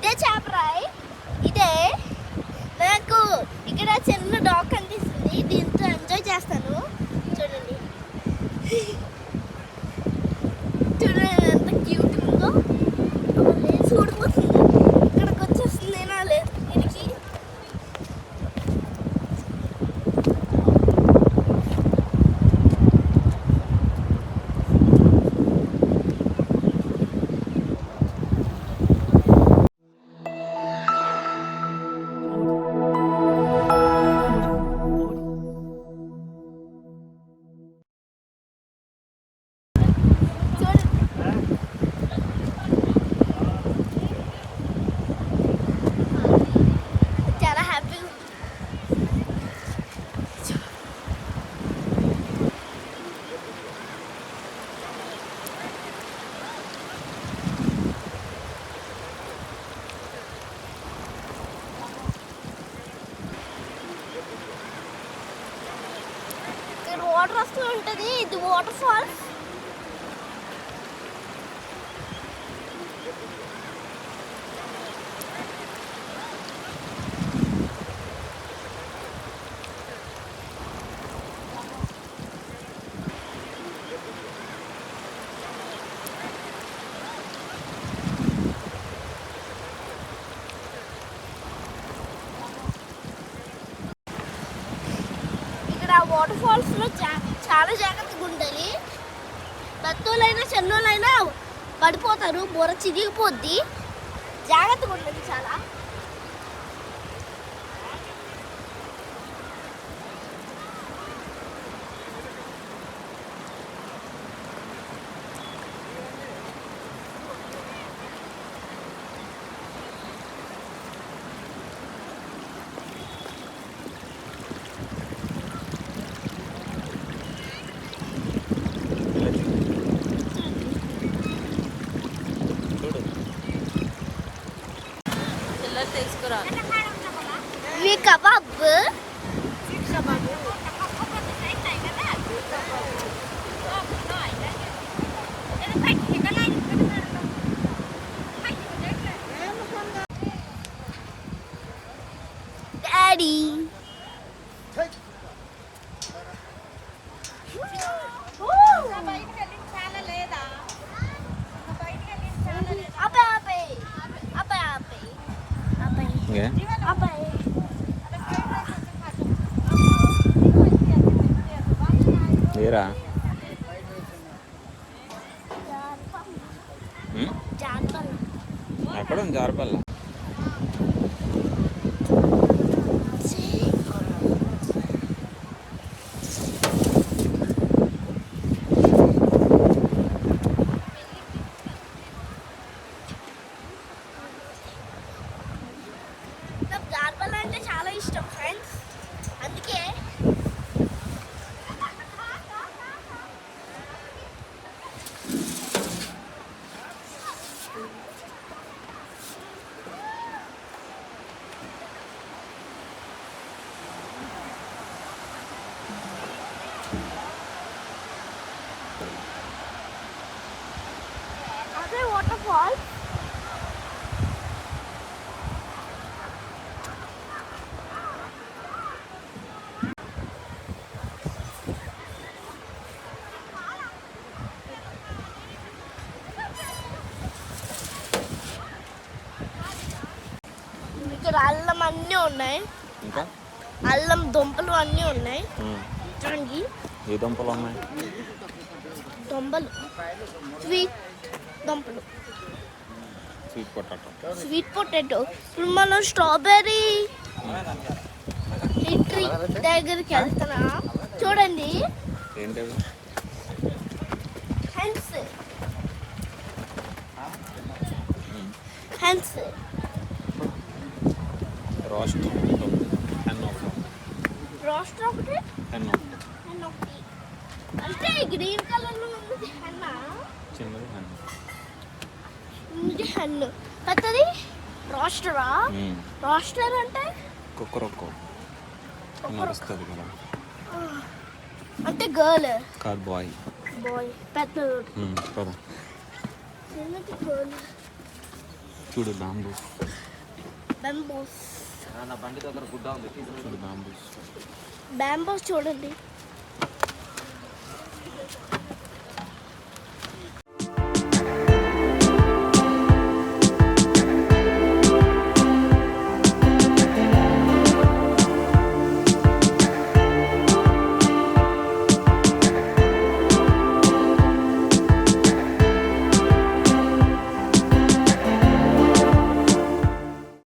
ఇదే చాపరాయి. ఇదే నాకు ఇక్కడ చిన్న డాగ్ కనిపిస్తుంది. దీంతో ఎంజాయ్ చేస్తాను. చూడండి చూడండి ఎంత క్యూట్ ఉందో. చూడిపోతుంది. ఇక్కడికి వచ్చేస్తుంది లేదు దీనికి. వాటర్ వస్తూ ఉంటుంది. ఇది వాటర్ ఫాల్స్. వాటర్ ఫాల్స్ లో చాలా జాగ్రత్తగా ఉండాలి. పెద్దోళ్ళైనా చిన్నోళ్ళైనా పడిపోతారు. బొర చిరిగిపోద్ది. జాగ్రత్తగా ఉండాలి చాలా. కబాబ్ డాడీ ఏరా ఎక్కడ ఉంది జారపల్ల? అంటే చాలా ఇష్టం ఫ్రెండ్స్. అందుకే అదే వాటర్ ఫాల్స్. ఇక్కడ అల్లం అన్నీ ఉన్నాయి. అల్లం దుంపలు అన్నీ ఉన్నాయి. చూడండి ఏ దుంపలు ఉన్నాయి? దుంపలు స్వీట్ దుంపలు, స్వీట్ పొటాటో. ఇప్పుడు మనం స్ట్రాబెర్రీ ట్రీ దగ్గరికి వెళ్తున్నా. చూడండి హెన్స్ హెన్స్ రోస్టర్ ఒకటి అంటే గ్రీన్ కలర్ లో ఉంది హెన్న. ఇది హెన్ను. పెద్దది రోస్టరా? రోస్టర్ అంటే కుక్కరొక్కో అంటే గర్ల్ కాదు, బాయ్. బాయ్ పెద్ద పద. చిన్నది గర్ల్. చూడు బాంబూస్. బ్యాంబోస్. నా బండి దగ్గర గుడ్డ ఉంది. చూడు బాంబూస్. బ్యాంబోస్ చూడండి.